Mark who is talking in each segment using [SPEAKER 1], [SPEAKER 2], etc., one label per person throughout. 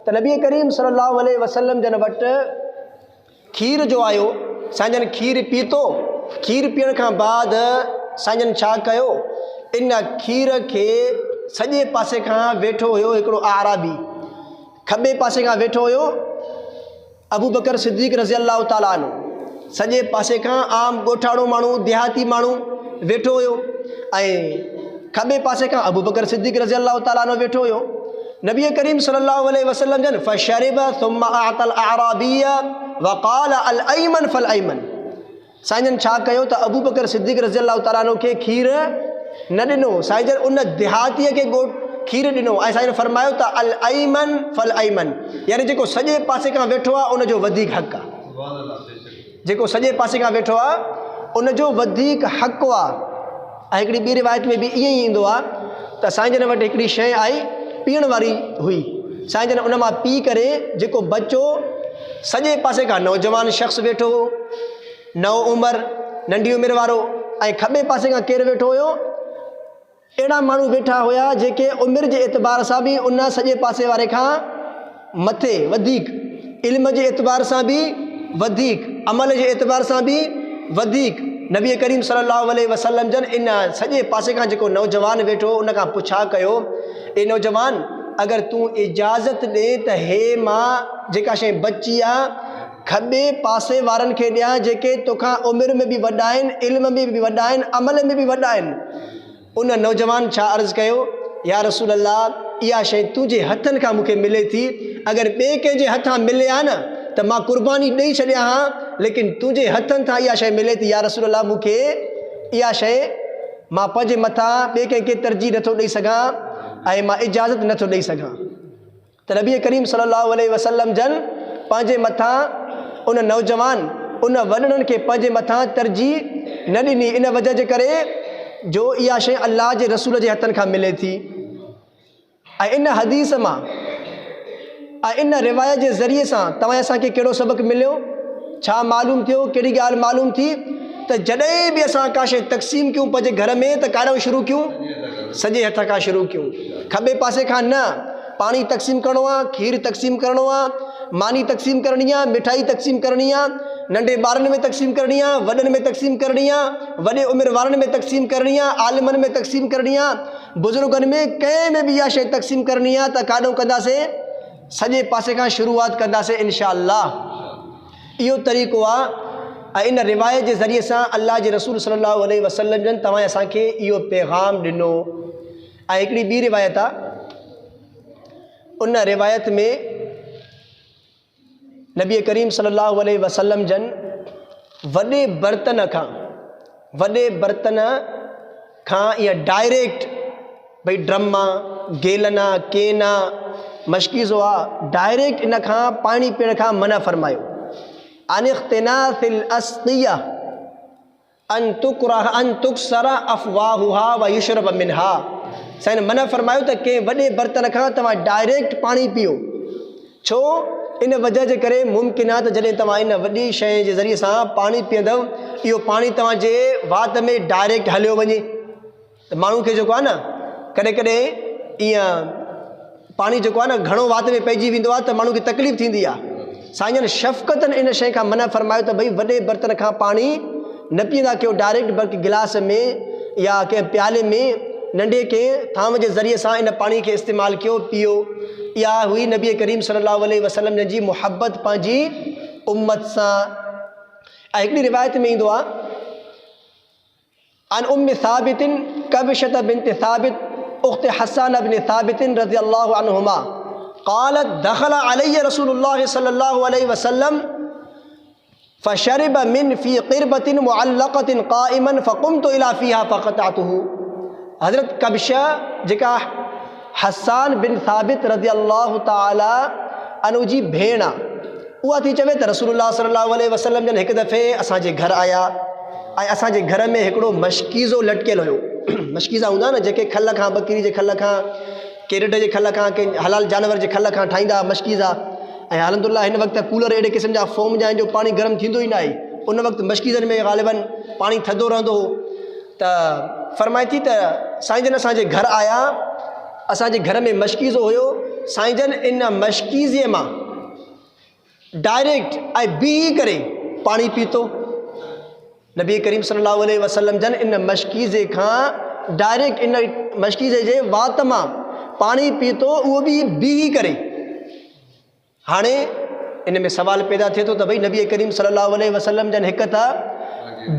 [SPEAKER 1] त नबी करीम सल्लल्लाहु अलैहि वसल्लम जन वटि खीर जो आयो। साईं जन खीर पीतो। खीर पीअण खां बाद साईं जन छा कयो, इन खीर खे सॼे पासे खां वेठो हुयो हिकिड़ो आराबी, खॿे पासे खां वेठो हुयो अबू बकर सिद्दीक़ रज़ी अल्लाह ताला अन्हु, सॼे पासे खां आम ॻोठाणो माण्हू देहाती माण्हू वेठो हुयो ऐं खॿे पासे खां अबू बकर सिद्दीक़ रज़ी अल्लाह ताला अन्हु वेठो हुयो। नबी करीम सल्लल्लाहु अलैहि वसल्लम जन फशरिब थुम्म आतल आराबिय वक़ाल अल अयमन फल अयमन। साईं जन छा कयो त अबू बकर सिद्दीक़ रज़ी अल्लाह ताला अन्हु खे खीर न ॾिनो, साईं जन उन देहातीअ खे खीर ॾिनो ऐं साईं जन फरमायो त अल अयमन फल अयमन, यानी जेको सॼे पासे खां वेठो आहे उनजो वधीक हक़ आहे। जेको सॼे पासे खां वेठो आहे उनजो वधीक हक़ आहे। ऐं हिकिड़ी ॿी रिवायत में बि ईअं ई ईंदो आहे त साईं जन वटि हिकिड़ी शइ आई पीअण वारी हुई। साईं जन उन मां पी करे जेको बचो, सॼे पासे खां नौजवान शख़्स वेठो हो, नओ उमिरि नंढी उमिरि वारो, ऐं खॿे पासे खां केरु वेठो हुयो, अहिड़ा माण्हू वेठा हुया जेके उमिरि जे एतबार सां बि उन सॼे पासे वारे खां मथे वधीक, इल्म जे एतबार सां बि वधीक, अमल जे एतबार सां बि वधीक। नबी करीम सल्लल्लाहु अलैहि वसल्लम जन इन सॼे पासे खां जेको नौजवान वेठो उन खां पुछा कयो, ए नौजवान अगरि तूं इजाज़त ॾे त हे मां जेका शइ बची आहे खॿे पासे वारनि खे ॾियां जेके तोखां उमिरि में बि वॾा आहिनि, इल्म में बि वॾा आहिनि, अमल में बि वॾा आहिनि। उन नौजवान छा अर्ज़ु कयो, या रसूल अल्लाह इहा शइ तुंहिंजे हथनि खां मूंखे मिले थी, अगरि ॿिए कंहिंजे हथां मिले हा न त मां कुर्बानी ॾेई छॾियां हा, लेकिन तुंहिंजे हथनि खां इहा शइ मिले थी, या रसूल अल्लाह मूंखे इहा शइ मां पंहिंजे मथां ॿिए कंहिंखे तरजीह नथो ॾेई सघां ऐं मां इजाज़त नथो ॾेई सघां। त नबी करीम सल्लल्लाहु अलैहि वसल्लम जन पंहिंजे मथां उन नौजवान उन वॾड़नि खे पंहिंजे मथां तरजीह न ॾिनी, इन वजह जे करे जो इहा शइ अल्लाह जे रसूल जे हथनि खां मिले थी। ऐं इन हदीस मां ऐं इन रिवायत जे ज़रिए सां तव्हां असांखे कहिड़ो सबक़ु मिलियो, छा मालूम थियो, कहिड़ी ॻाल्हि मालूम थी त जॾहिं बि असां का शइ तक़सीम कयूं पंहिंजे घर में त काॾों शुरू कयूं, सॼे हथ खां शुरू कयूं, खॿे पासे खां न। पाणी तक़सीम करिणो आहे, खीर तक़सीम करिणो आहे, मानी तक़सीम करणी आहे, मिठाई तक़सीम करणी आहे, नंढे ॿारनि में तक़सीम करणी आहे, वॾनि में तक़सीम करणी आहे, वॾे उमिरि वारनि में तक़सीम करणी आहे, आलिमनि में तक़सीम करणी आहे, बुज़ुर्गनि में कंहिं में बि इहा शइ तक़सीम करणी आहे त काॾों कंदासीं, सॼे पासे खां शुरूआत कंदासीं इनशा अल्लाह। इहो तरीक़ो आहे। ऐं इन रिवायत जे ज़रिए सां अल्लाह जे रसूल सल्लल्लाहु अलैहि वसल्लम जन तव्हां असांखे इहो पैगाम ॾिनो। ऐं हिकिड़ी ॿी रिवायत आहे, उन रिवायत में नबी करीम सल्लल्लाहु अलैहि वसल्लम जन वॾे बर्तन खां ईअं डायरेक्ट भई ड्रमा, गेलना, केना, मशकीज़ो आहे, डायरेक्ट इन खां पाणी पीअण खां मना फरमायो। अनिख्तिनासिल अस्तिया अन तुक्सरा अफ़वाहुहा व युशरब मिनहा। साईं मना फरमायो त कंहिं वॾे बर्तन खां तव्हां डायरेक्ट पाणी पीओ। छो? इन वजह जे करे मुमकिन आहे त जॾहिं तव्हां इन वॾी शइ जे ज़रिए सां पाणी पीअंदव, इहो पाणी तव्हांजे वात में डायरेक्ट हलियो वञे त माण्हू खे जेको आहे न कॾहिं कॾहिं ईअं पाणी जेको आहे न घणो वात में पइजी वेंदो आहे त माण्हू खे तकलीफ़ थींदी आहे। साईं जन शफ़क़तन इन शइ खां मना फरमायो त भई वॾे बर्तन खां पाणी न पीअंदा कयो, डायरेक्ट बल्कि गिलास में या कंहिं प्याले में नंढे कंहिं थाम जे ज़रिए सां इन पाणी खे इस्तेमालु कयो, पीओ। इहा हुई नबी करीम सल्लल्लाहु अलैहि वसल्लम जी मुहब्बत पंहिंजी उम्मत सां। ऐं हिकिड़ी रिवायत में ईंदो आहे, अन उम्म साबितिन कबशत बिन्त साबित उख्त हसन बिन साबित रज़ियल्लाहु अन्हुमा क़ालत दख़ल अलैहि रसूलुल्लाह सल्लल्लाहु अलैहि वसल्लम फशरिब मिन फी क़िरबतिन मुअल्लक़तिन क़ाइमन फ़क़ुमतु इला फ़ीहा फ़क़तअतुहु। हज़रत कबशा जेका हसान बिन साबित रज़ियल्लाहु ताला अन्हु जी भेण आहे, उहा थी चवे त रसूलुल्लाह सल्लल्लाहु अलैहि वसल्लम जन हिकु दफ़े असांजे घर आया ऐं असांजे घर में हिकिड़ो मशकीज़ो लटकियल हुयो। मशकीज़ा हूंदा न जेके खल खां, बकरी जे खल खां, केरट जे खल खां, के हलाल जानवर जे खल खां ठाहींदा मशकीज़ा। ऐं अल्हम्दुलिल्लाह हिन वक़्तु कूलर अहिड़े क़िस्म जा फ़ोम जा आहिनि जो पाणी गरम थींदो ई न आहे। उन वक़्तु मशकीज़नि में ग़ालिबन पाणी थधो रहंदो हो। त फरमाए थी त साईं जन असांजे घर आया, असांजे घर में मशकीज़ो हुयो, साईं जन इन मशकीज़े मां डायरेक्ट ऐं बीही करे पाणी पीतो। नबी करीम सल्लल्लाहु अलैहि वसल्लम जन इन मशकीज़े खां डायरेक्ट इन मशकीज़े जे वात मां पाणी पीतो, उहो बि बीही करे। हाणे इन में सवाल पैदा थिए थो त भई नबी करीम सल्लल्लाहु अलैहि वसल्लम जन हिकु त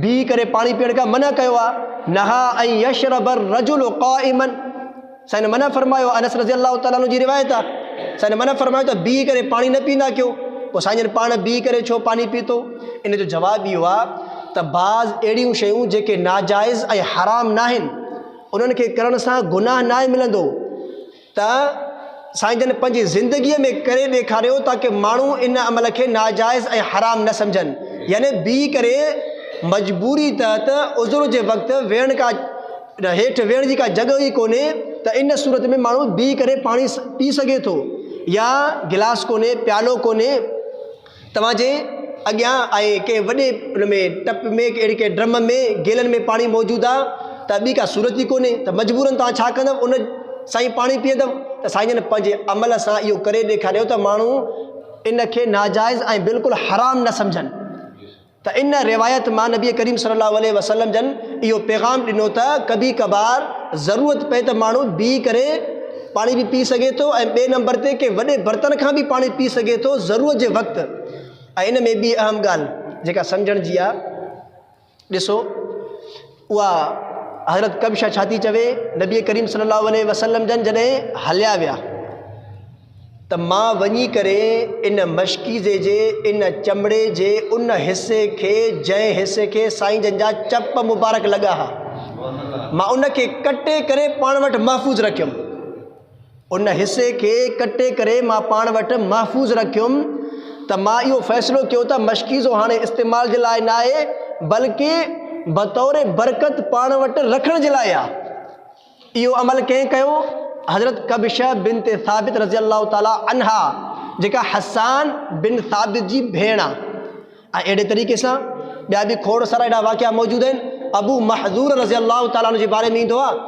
[SPEAKER 1] बीही करे पाणी पीअण खां मना कयो आहे, नहा ऐं यशरब रजुल क़ाइमन, साईं ने मना फरमायो। अनस रज़ी अल्लाह तआला अन्हु जी रिवायत आहे, साईं ने मना फरमायो त बीही करे पाणी न पींदा कयो। पोइ साईं जन पाण बीही करे छो पाणी पीतो? इन जो जवाबु इहो आहे त बाज़ अहिड़ियूं शयूं जेके नाजाइज़ ऐं हराम न आहिनि, उन्हनि खे करण सां गुनाह न मिलंदो, त साईं जन पंहिंजी ज़िंदगीअ में करे ॾेखारियो ताकी माण्हू इन अमल खे नाजाइज़ ऐं हराम न सम्झनि। यानी बीही करे मजबूरी तहत उज़ुर जे वक़्तु वेहण का हेठि वेहण जी का जॻह ई कोन्हे, त इन सूरत में माण्हू बीही करे पाणी पी सघे थो। या गिलास कोन्हे, प्यालो कोन्हे तव्हांजे अॻियां, ऐं कंहिं वॾे उन में टप में अहिड़े कंहिं ड्रम में गेलनि में पाणी मौजूदु आहे, त ॿी का सूरत ई कोन्हे, त मजबूरन तव्हां छा कंदव? उन साईं पाणी पीअंदव। त साईं जन पंहिंजे अमल सां इहो करे ॾेखारियो त माण्हू इन खे नाजाइज़ ऐं बिल्कुलु हराम न सम्झनि। त इन रिवायत मां नबी करीम सल्लल्लाहु अलैहि वसल्लम जन इहो पैगाम ॾिनो त कभी कभार ज़रूरत पए त माण्हू बीही करे पाणी बि पी सघे थो, ऐं ॿिए नंबर ते के वॾे बर्तन खां बि पाणी पी सघे थो ज़रूरत जे वक़्तु। ऐं इन में ॿी अहम ॻाल्हि जेका सम्झण जी आहे, ॾिसो उहा हज़रत कबशा छा थी चवे, नबी करीम सल्लल्लाहु अलैहि वसल्लम जन जॾहिं हलिया विया त मां वञी करे इन मशकीज़े जे इन चमड़े जे उन हिसे खे, जंहिं हिसे खे साईं जन जा चप मुबारक लॻा हा, मां उन खे कटे करे पाण वटि महफ़ूज़ रखियुमि। उन हिसे खे कटे करे मां पाण वटि महफ़ूज़ रखियुमि। त मां इहो फ़ैसिलो कयो त मशकीज़ो हाणे इस्तेमाल जे लाइ न आहे, बल्कि बतौर बरकत पाण वटि रखण जे लाइ आहे। इहो अमल कंहिं कयो? हज़रत कबशा बिन्त साबित रज़ी अल्लाह ताला अन्हा, जेका हसान बिन साबित जी भेण आहे। ऐं अहिड़े तरीक़े सां ॿिया बि खोड़ सारा अहिड़ा वाक़िया मौजूदु आहिनि। अबू महज़ूर रज़ी अल्लाह ताला जे बारे में ईंदो आहे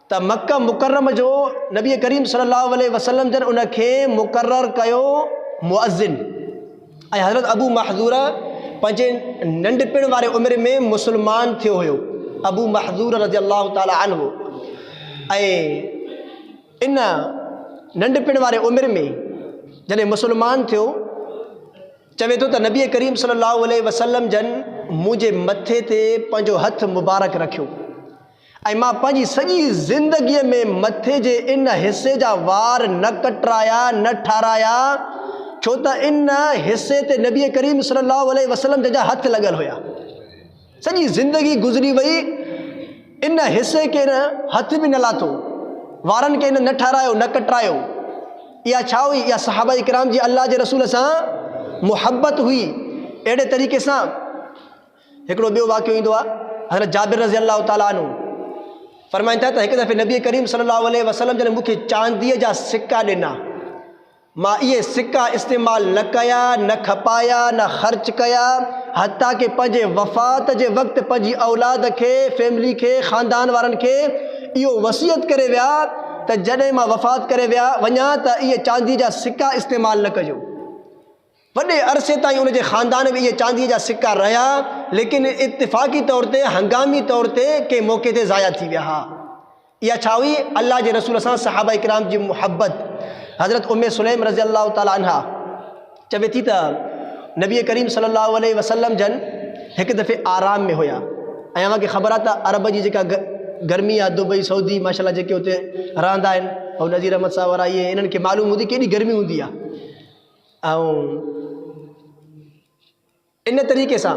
[SPEAKER 1] त मक्का मुकर्रम जो नबी करीम सल्लल्लाहु अलैहि वसल्लम जन उन खे मुक़ररु कयो मुअज़्ज़िन। ऐं हज़रत अबू महज़ूर पंहिंजे नंढपिण वारे उमिरि में मुस्लमान थियो हुयो, अबू महज़ूर रज़ी अल्लाह ताला अन्हु। ऐं इन नंढपिण वारे उमिरि में जॾहिं मुस्लमान थियो, चवे थो त नबी करीम सल्लल्लाहु अलैहि वसल्लम जन मुंहिंजे मथे ते पंहिंजो हथु मुबारक रखियो, ऐं मां पंहिंजी सॼी ज़िंदगीअ में मथे जे इन हिसे जा वार न कटराया, न ठाराया, छो त इन हिसे ते नबी करीम सल्लल्लाहु अलैहि वसल्लम जा हथ लॻल हुया। सॼी ज़िंदगी गुज़री वई, इन हिसे खे न हथ बि न लाथो, वारनि खे न ठारायो, न कटरायो। इहा छा हुई? इहा सहाबा इकराम जी अल्लाह जे रसूल सां मुहबत हुई। अहिड़े तरीक़े सां हिकिड़ो ॿियो वाक़ियो ईंदो आहे, हज़रत जाबिर रज़ी अल्लाह ताला अन्हु फरमाइनि था त हिकु दफ़े नबी करीम सल्लल्लाहु अलैहि वसल्लम जन मूंखे चांदीअ जा सिक्का ॾिना, मां इहे सिक्का इस्तेमालु न कया, न खपाया, न ख़र्च कया, हता कि पंहिंजे वफ़ात जे वक़्तु पंहिंजी औलाद खे, फैमिली खे, ख़ानदान वारनि खे इहो वसियत करे विया त जॾहिं मां वफ़ात करे वञा त इहे चांदी जा सिक्का इस्तेमालु न कजो। वॾे अरसे ताईं उनजे ख़ानदान में इहे चांदीअ जा सिक्का रहिया, लेकिन इत्तिफ़ाक़ी तौर ते, हंगामी तौर ते कंहिं मौक़े ते ज़ाया थी विया हा। इहा छा हुई? अल्लाह जे रसूल सां सहाबा इकराम जी मुहबत। हज़रत उम्मे सुलैम रज़ी अल्लाह ताला अन्हा चवे थी त नबी करीम सल्लल्लाहु अलैहि वसल्लम जन हिकु दफ़े आराम में हुया, ऐं अव्हांखे ख़बर आहे त अरब जी जेका गर्मी आहे, दुबई, सऊदी माशाल्लाह जेके हुते रहंदा आहिनि, ऐं नज़ीर अहमद साहब वारा, इहे इन्हनि खे मालूम हूंदी केॾी गर्मी हूंदी आहे। ऐं इन तरीक़े सां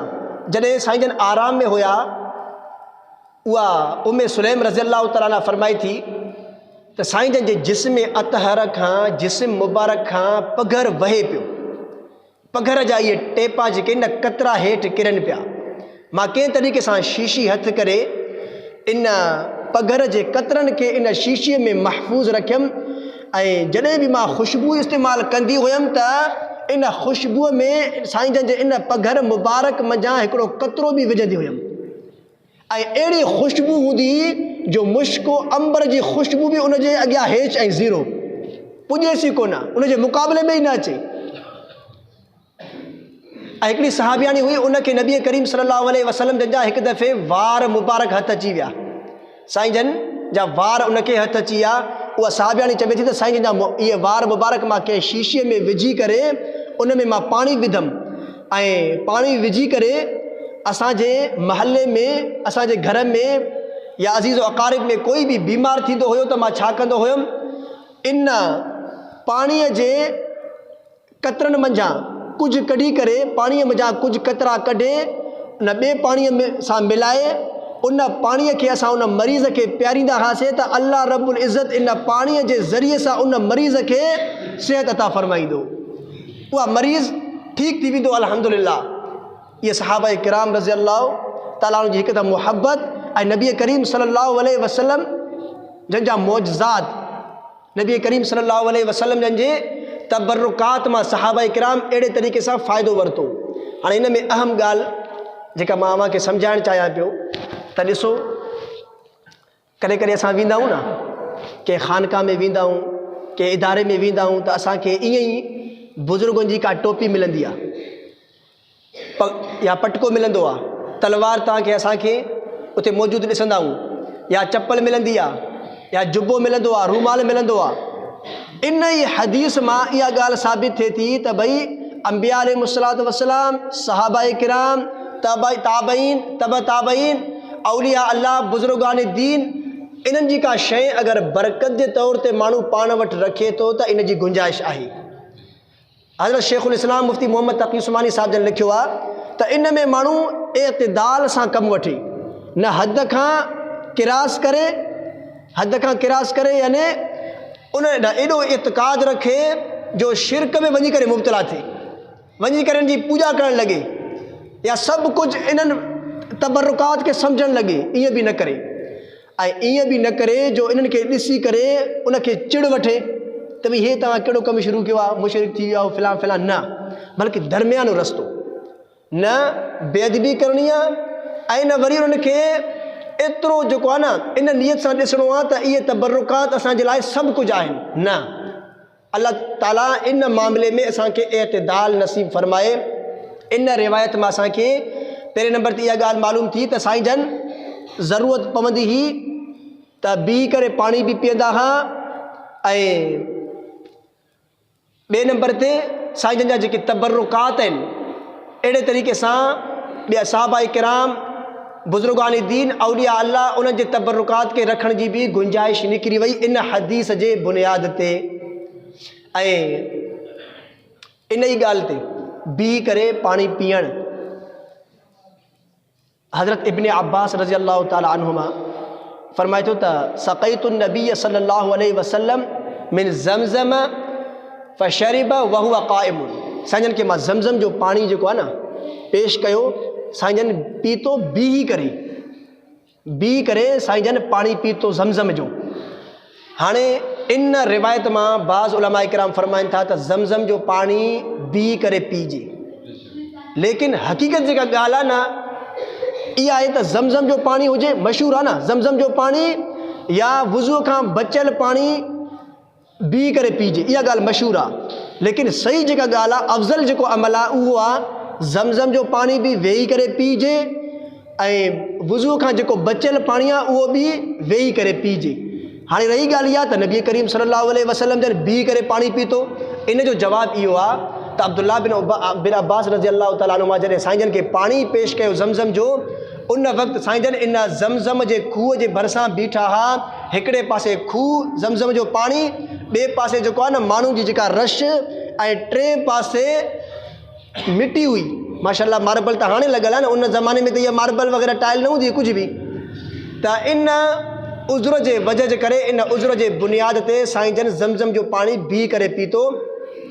[SPEAKER 1] जॾहिं साईं जन आराम में हुया, उहा उम्मे सुलैम रज़ी अल्लाह ताला फरमाई थी त साईं जन जे जिस्म अतहर खां, जिस्म मुबारक खां पघर वहे पियो, पघर जा इहे टेपा जेके न कतरा हेठि किरनि पिया। मां कंहिं तरीक़े सां शीशी हथ करे इन पघर जे कतरनि खे इन शीशीअ में महफ़ूज़ रखियमि, ऐं जॾहिं बि मां ख़ुशबू इस्तेमालु कंदी हुयमि त इन ख़ुशबूअ में साईं जन जे इन पघर मुबारक मंझां हिकिड़ो कतरो बि विझंदी हुयमि, ऐं अहिड़ी ख़ुशबू हूंदी जो मुश्को अंबर जी ख़ुशबू बि उनजे अॻियां हेठि ऐं ज़ीरो। पुॼेसि कोन, उनजे मुक़ाबले में ई न अचे। ऐं हिकिड़ी सहाबियाणी हुई, उनखे नबी करीम सल्लल्लाहु अलैहि वसल्लम जन जा हिकु दफ़े वार मुबारक हथ अची विया, साईं जन जा वार उनखे हथ अची विया। उहा सहाबियाणी चवे थी त साईं जन जा इहे वार मुबारक मां कंहिं शीशीअ में विझी करे उन में मां पाणी विधमि, ऐं पाणी विझी करे असांजे महले में, असांजे घर में या अज़ीज़ अक़ारिब में कोई बि बीमार थींदो हुयो त मां छा कंदो हुयुमि, इन पाणीअ जे कतरनि मंझां कुझु कढी करे, पाणीअ मंझां कुझु कतरा कढे उन ॿिए पाणीअ में सां मिलाए उन पाणीअ खे असां उन मरीज़ खे पीआरींदा हुआसीं त अल्लाह रब्बुल इज़्ज़त इन पाणीअ जे ज़रिए सां उन मरीज़ खे सिहत अता फ़रमाईंदो, उहा मरीज़ ठीकु थी वेंदो अल्हम्दुलिल्लाह। इहे सहाबा किराम रज़ी अल्लाह ताला जी हिकु त मुहबत ऐं नबी करीम सल्लल्लाहु अलैहि वसल्लम जन जा मौजज़ात, नबी करीम सल्लल्लाहु अलैहि वसल्लम जन जे तबरुकात मां सहाबा किराम अहिड़े तरीक़े सां फ़ाइदो वरितो। हाणे हिन में अहम ॻाल्हि जेका मां अव्हांखे सम्झाइणु चाहियां पियो त ॾिसो, कॾहिं कॾहिं असां वेंदा आहियूं न, कंहिं ख़ानका में वेंदा आहियूं, कंहिं इदारे में वेंदा आहियूं त असांखे ईअं ई बुज़ुर्गनि जी का टोपी मिलंदी आहे, या पटको मिलंदो आहे, तलवार तव्हांखे असांखे उते मौजूदु ॾिसंदा आहियूं, या चप्पल मिलंदी आहे, या जुबो मिलंदो आहे, रूमाल मिलंदो आहे। इन ई हदीस मां इहा ॻाल्हि साबित थिए थी त भई अंबिया अलैहिमुस्सलातु वस्सलाम, सहाबा किराम, ताबईन, तब ताबईन, औलिया अल्लाह, बुज़ुर्गान दीन, इन्हनि जी का शइ अगरि बरकत जे तौर ते माण्हू पाण वटि रखे थो त इन जी गुंजाइश आहे। हज़रत शेखुल इस्लाम मुफ्ती मोहम्मद तक़ी उस्मानी साहिब जन लिखियो आहे त इन में माण्हू एतिदाल सां कमु वठे, न हद खां किरास करे, हद खां किरास करे, यानी उन एॾो इतिक़ाद रखे जो शिरक में वञी करे मुब्तला थिए, वञी करे इनजी पूॼा करणु लॻे, या सभु कुझु इन्हनि तबरुकात खे सम्झणु लॻे, ईअं बि न करे। ऐं ईअं बि न करे जो इन्हनि खे ॾिसी करे उनखे चिड़ वठे त भई हे तव्हां कहिड़ो कमु शुरू कयो आहे, मुशरिक थी विया, फ़िलान फ़िलान, न, बल्कि दरमियानो रस्तो, न बेअदबी करणी आहे ऐं न वरी उन्हनि खे एतिरो जेको आहे न इन नियत सां ॾिसणो आहे त इहे तबरुकात असांजे लाइ सभु कुझु आहिनि, न। अल्लाह ताला इन मामले में असांखे एतिदाल नसीब फरमाए। इन रिवायत में असांखे पहिरें नंबर ते इहा ॻाल्हि मालूम थी त साईं जन ज़रूरत पवंदी हुई त बीह करे पाणी बि पीअंदा हुआ, ऐं ॿिए नंबर ते साईं जन जा जेके तबरुकात आहिनि अहिड़े तरीक़े सां ॿिया सहाबा किराम, बुज़ुर्गान दीन, औलिया अल्लाह, उन्हनि जे तबरुकात खे रखण जी बि गुंजाइश निकिरी वई इन हदीस जे बुनियाद ते। ऐं इन ई ॻाल्हि ते बीह करे पाणी पीअणु, हज़रत इब्न अब्बास रज़ी अल्लाह ताला अन्हुमा फरमाए थो त सक़ैतु नबी सल्लल्लाहु अलैहि वसल्लम मिन ज़मज़म फ़शरिब वहुव क़ाइमुन, साईं जन खे मां ज़मज़म जो पाणी जेको आहे न पेश कयो, साईं जन पीतो बीह करे साईं जन पाणी पीतो ज़मज़म जो। हाणे इन रिवायत मां बाज़ उलमा इकराम फरमाइनि था त ज़मज़म जो पाणी बीह करे पीजे, लेकिन हक़ीक़त जेका ॻाल्हि आहे न इहा आहे त ज़मज़म जो पाणी हुजे, मशहूरु आहे न ज़मज़म जो पाणी, या वुज़ू खां बचियल पाणी बीह करे पीजे, इहा ॻाल्हि मशहूरु आहे। लेकिन सही जेका ॻाल्हि आहे, अफ़ज़ल जेको अमल आहे उहो आहे ज़मज़म जो पाणी बि वेही करे पीजे, ऐं वुज़ू खां जेको बचियल पाणी आहे उहो बि वेही करे पीजे। हाणे रही ॻाल्हि इहा त नबी करीम सल्लल्लाहु अलैहि वसल्लम जन बीह करे पाणी पीतो, इन जो जवाबु इहो आहे त अब्दुल्लाह बिन अब्बास रज़ी अल्लाह ताला अन्हुमा जॾहिं साईं जन खे पाणी पेश कयो ज़मज़म जो, उन वक़्तु साईं जन इन ज़मज़म जे खूह जे भरिसां बीठा हुआ, हिकिड़े पासे खूह ज़मज़म जो पाणी, ॿिए पासे जेको आहे न माण्हू जी जेका रश, ऐं टे पासे मिटी हुई, माशाअल्लाह मार्बल त हाणे लॻल आहे न, उन ज़माने में त इहा मार्बल वग़ैरह टाइल न हूंदी कुझु बि। त इन उज़्र जे वजह जे करे, इन उज़्र जे बुनियाद ते साईं जन ज़मज़म जो पाणी बीह करे पीतो।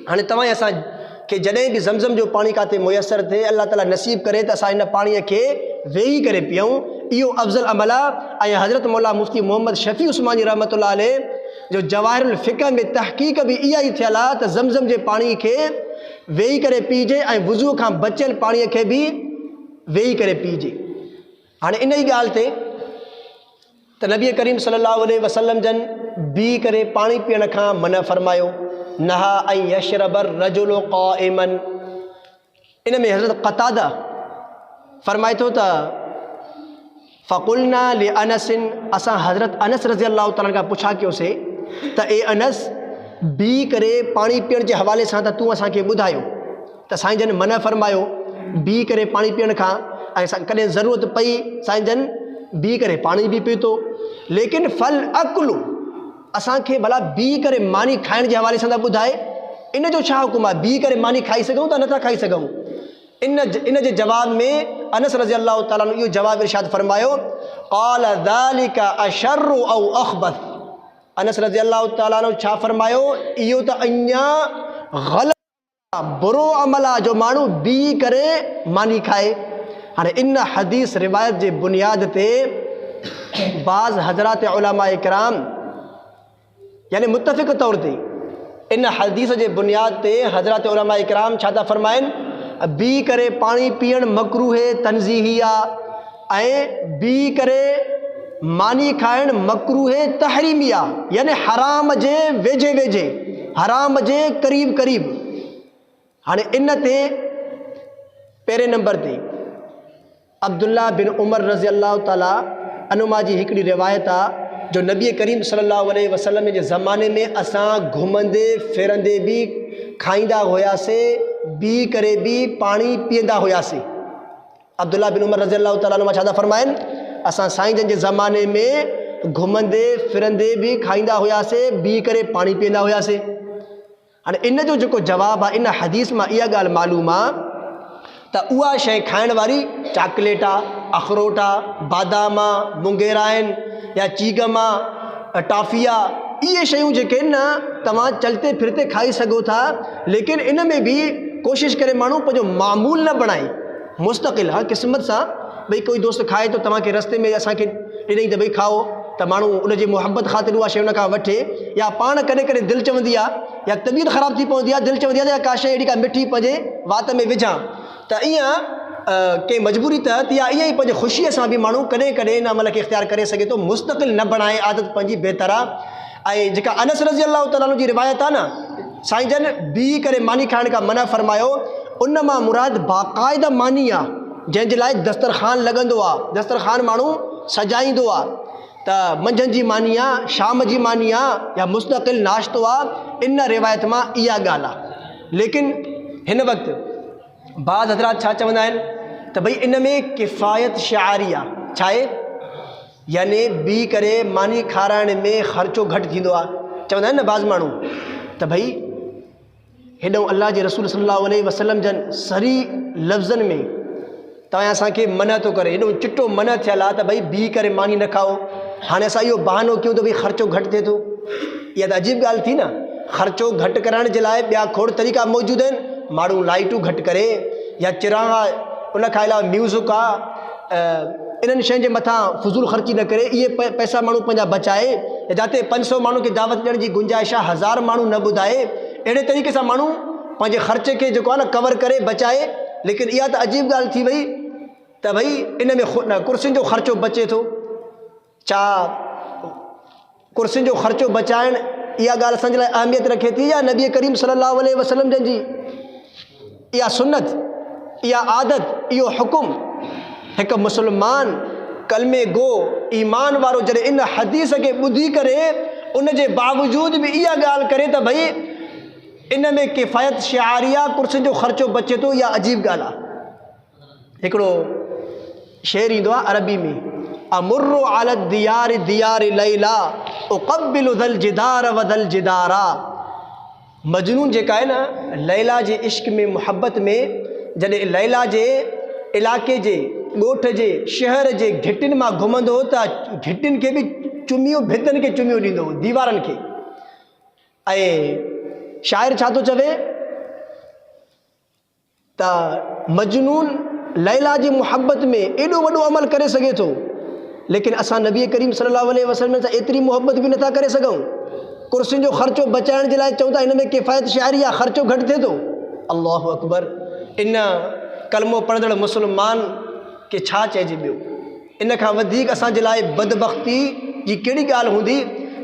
[SPEAKER 1] हाणे तव्हां असांखे जॾहिं बि ज़मज़म जो पाणी काथे मुयसरु थिए, अल्लाह ताला नसीब करे त असां इन पाणीअ खे वेही करे पीऊं, इहो अफ़ज़ल अमल आहे। ऐं हज़रत मौला मुफ्ती मोहम्मद शफ़ी उस्मानी रहमतुल्लाह अलैह जो जवाहिरुल फ़िक़ह में तहक़ीक़ बि इहा ई थियल आहे त ज़मज़म जे पाणी खे वेही करे पीजे, ऐं वुज़ू खां बचियल पाणीअ खे बि वेही करे पीजे। हाणे इन ई ॻाल्हि ते त नबी करीम सल्लल्लाहु अलैहि वसल्लम जन बी करे पानी पीअण खां मना फरमायो। नहा ऐं यशरबर रजुलो क़ाइमन। इन में हज़रत क़तादा फरमाए थो त फ़क़ुलना लि अनसिन, असां हज़रत अनस रज़ी अल्लाह ताला खां पुछा कयोसीं त ए अनस बी करे पाणी पीअण जे हवाले सां त तूं असांखे ॿुधायो। त साईं जन मना फरमायो बी करे पाणी पीअण खां, ऐं कॾहिं ज़रूरत पई साईं जन बी करे पाणी बि पीतो। लेकिन फल अकुलु, असांखे भला बी करे मानी खाइण जे हवाले सां त ॿुधाए, इन जो छा हुकुम आहे? बी करे मानी खाई सघूं था नथा खाई सघूं? इन जे जवाब में अनस रज़ी अल्लाह ताला इहो जवाब इरशाद फरमायो, क़ाल ज़ालिका अशर्रु औ अख़बथ। अनस रज़ी अल्लाह ताला छा फरमायो, इहो त अञा ग़लत बुरो अमल आहे जो माण्हू बी करे मानी खाए। हाणे इन हदीस रिवायत जे बुनियाद ते बाज़ हज़रात उलमा इकराम यानी मुतफ़िक़ तौर ते इन हदीस जे बुनियाद ते हज़रात उलमा इकराम छा था फरमाइनि, बी करे पाणी पीअण मकरूह तंज़ीही आहे ऐं बी करे मानी खाइण मकरूह तहरीमी आहे, यानी हराम जे वेझे वेझे, हराम जे क़रीब क़रीब। हाणे इन ते पहिरें नंबर ते अब्दुल्ला बिन उमर रज़ी अल्लाह ताला अनुमा जी हिकिड़ी रिवायत आहे जो नबी करीम सल्लल्लाहु अलैहि वसल्लम जे ज़माने में असां घुमंदे फिरंदे बि खाईंदा हुआसीं, बी करे बि पाणी पीअंदा हुआसीं। अब्दुल्ला बिन उमर रज़ी अल्लाह ताला छा था फरमाइनि, असां साईं जन जे ज़माने में घुमंदे फिरंदे बि खाईंदा हुआसीं, बी करे पाणी पीअंदा हुआसीं। हाणे इन जो जेको जवाबु आहे, इन हदीस मां इहा ॻाल्हि मालूम आहे त उहा शइ खाइण वारी चॉकलेट आहे, अखरोट आहे, बादाम आहे, मुंगेरा आहिनि या चीगम आहे, टॉफ़ी आहे, इहे शयूं जेके आहिनि न तव्हां चलते फिरते खाई सघो था। लेकिन इन में बि कोशिशि करे माण्हू पंहिंजो मामूल न बणाए, मुस्तक़िल। हाँ, क़िस्मत सां भई कोई दोस्त खाए तो तव्हांखे रस्ते में असांखे ॾिनई त भई खाओ, त माण्हू उनजी मुहबत ख़ातिर उहा शइ उन खां वठे, या पाण कॾहिं कॾहिं दिलि चवंदी आहे या तबियत ख़राबु थी पवंदी आहे, दिलि चवंदी आहे त का शइ अहिड़ी का मिठी पंहिंजे वात में विझां, त ईअं कंहिं मजबूरी तहत या ईअं ई पंहिंजे ख़ुशीअ सां बि माण्हू कॾहिं कॾहिं इन अमल खे इख़्तियार करे सघे थो, मुस्तक़िल न बणाए आदत पंहिंजी बहितर आहे। ऐं जेका अनस रज़ी अल्लाह ताला जी रिवायत आहे न, साईं जन बी करे मानी खाइण खां मना फरमायो, उन मां मुराद बाक़ाइदा मानी आहे जंहिंजे लाइ दस्तरखान लॻंदो आहे, दस्तरखान माण्हू सजाईंदो आहे। त मंझंदि जी मानी आहे, शाम जी मानी आहे या मुस्तक़िल नाश्तो आहे, इन रिवायत मां इहा ॻाल्हि आहे। लेकिन हिन वक़्तु बाज़ हज़रात छा चवंदा आहिनि त भई इन में किफ़ायत शिआरी आहे। छा आहे? यानी बी करे मानी खाराइण में ख़र्चो घटि थींदो आहे। चवंदा आहिनि न बाज़ माण्हू त भई हेॾो अल्लाह जे रसूल सल्लल्लाहु अलैहि वसल्लम जन सरी लफ़्ज़नि में तव्हां असांखे मना थो करे, हेॾो चिटो मना थियल आहे त भई बी करे मानी न खाओ। हाणे असां इहो बहानो कयूं त भई ख़र्चो घटि थिए थो, इहा त अजीब ॻाल्हि थी न। ख़र्चो घटि करण जे लाइ ॿिया खोड़ तरीक़ा मौजूदु आहिनि, माण्हू लाइटूं घटि करे या चिराग, उन खां अलावा म्यूज़िक आहे, इन्हनि शयुनि जे मथां फ़ुज़ूल ख़र्ची न करे इहे पैसा माण्हू पंहिंजा बचाए, जिते 500 माण्हू खे दावत ॾियण जी गुंजाइश आहे 1000 माण्हू न ॿुधाए, अहिड़े तरीक़े सां माण्हू पंहिंजे ख़र्चे खे जेको आहे न कवर करे बचाए। लेकिन इहा त अजीब ॻाल्हि थी वई त भई इन में कुर्सियुनि जो ख़र्चो बचे थो। छा कुर्सियुनि जो ख़र्चो बचाइण इहा ॻाल्हि असांजे लाइ अहमियत रखे थी, या नबी करीम सल्लल्लाहु अलैहि वसल्लम जन जी इहा सुन्नत, इहा आदत, इहो हुकुम? हिकु मुस्लमान कलमे गो ईमान वारो जॾहिं इन हदीस खे ॿुधी करे उन जे बावजूद बि इहा ॻाल्हि करे त भई इन में किफ़ायत शिआरी आहे, कुर्सियुनि जो ख़र्चो बचे थो, इहा अजीब ॻाल्हि आहे। हिकिड़ो शेर ईंदो आहे अरबी में, अमुर्रु अला दियार दियार लैला उक़ब्बिलु ज़ल जिदार व ज़ल जिदारा। मजनून जेका आहे न लैला जे इश्क में, मुहब्बत में, जॾहिं लैला जे इलाइक़े जे, ॻोठ जे, शहर जे घिटियुनि मां घुमंदो हो त घिटियुनि खे बि चुमियो, भितनि खे चुमियो ॾींदो हो, दीवारनि खे। ऐं शाइर छा थो चवे त मजनून लैला जी मुहब्बत में एॾो वॾो अमल करे सघे थो, लेकिन असां नबी करीम सल्लल्लाहु अलैहि वसल्लम सां एतिरी मुहब्बत बि नथा करे सघूं। कुर्सियुनि जो ख़र्चो बचाइण जे लाइ चऊं था हिन में किफ़ायत शिआरी आहे, ख़र्चो घटि थिए थो। अल्लाहु अकबर। इन कलमो पढ़ंदड़ मुस्लमान के छा चइजे ॿियो? इन खां वधीक असांजे लाइ बदबख़्ती जी कहिड़ी ॻाल्हि हूंदी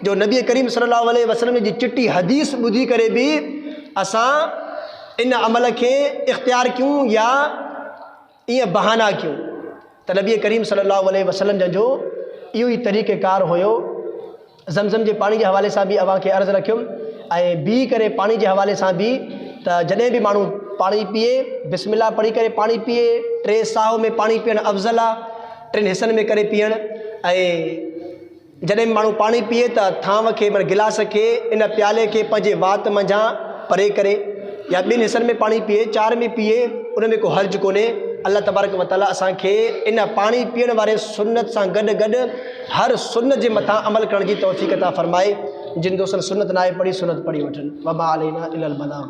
[SPEAKER 1] जो नबी करीम सल्लल्लाहु अलैहि वसल्लम जी चिट्ठी हदीस ॿुधी करे बि असां इन अमल खे इख़्तियार कयूं या ईअं बहाना कयूं। त नबी करीम सल्लल्लाहु अलैहि वसल्लम जो इहो ई तरीक़ेकार हुयो। ज़मज़म जे पाणी जे हवाले सां बि अव्हां खे अर्ज़ु रखियुमि ऐं बीह करे पाणी जे हवाले सां बि त जॾहिं बि माण्हू पाणी पीए बिस्मिल्लाह पढ़ी करे पाणी पीए, 3 साह में पाणी पीअणु अफ़ज़ल आहे, 3 हिसनि में करे पीअणु। ऐं जॾहिं बि माण्हू पाणी पीए त थांव खे माना गिलास खे इन प्याले खे पंहिंजे वात मंझां परे करे या 2 हिसनि में पाणी पीए, 4 में पीए, उन में को हर्ज कोन्हे। अल्लाह तबारक व तआला असांखे इन पाणी पीअण वारे सुन्नत सां गॾु गॾु हर सुन्नत जे मथां अमल करण जी तौफ़ीक़ अता फ़रमाए। जिन दोस्तनि सुन्नत नाहे पढ़ी सुन्नत पढ़ी वठनि। वमा अलैना इल्लल बलाग।